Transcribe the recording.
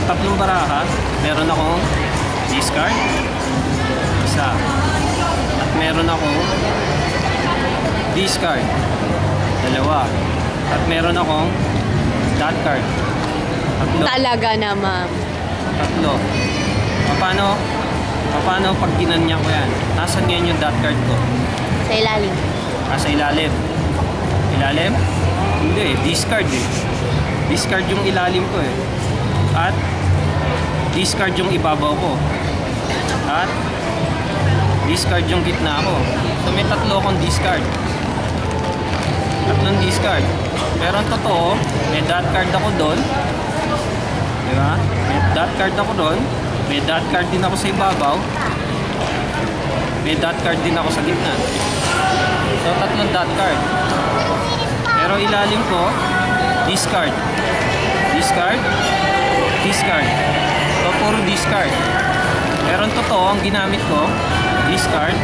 tatlong baraha, meron akong discard, isa. At meron akong discard, dalawa. At meron akong dot card, tatlo. Talaga naman. Tatlo. Paano pag ginanyan ko yan? Nasaan ngayon yung dot card ko? Sa ilalim. Sa ilalim. Ilalim? Hindi, discard eh. Discard yung ilalim ko eh. At discard yung ibabaw ko. At discard yung gitna ko. So may tatlo akong discard. Tatlong discard. Pero ang totoo, may dot card ako doon. Diba? May dot card ako doon. May dot card din ako sa ibabaw. May dot card din ako sa gitna. So tatlong dot card. Pero ilalim ko, discard. Discard. Discard. So puro discard. Pero ang totoo, ang ginamit ko, discard.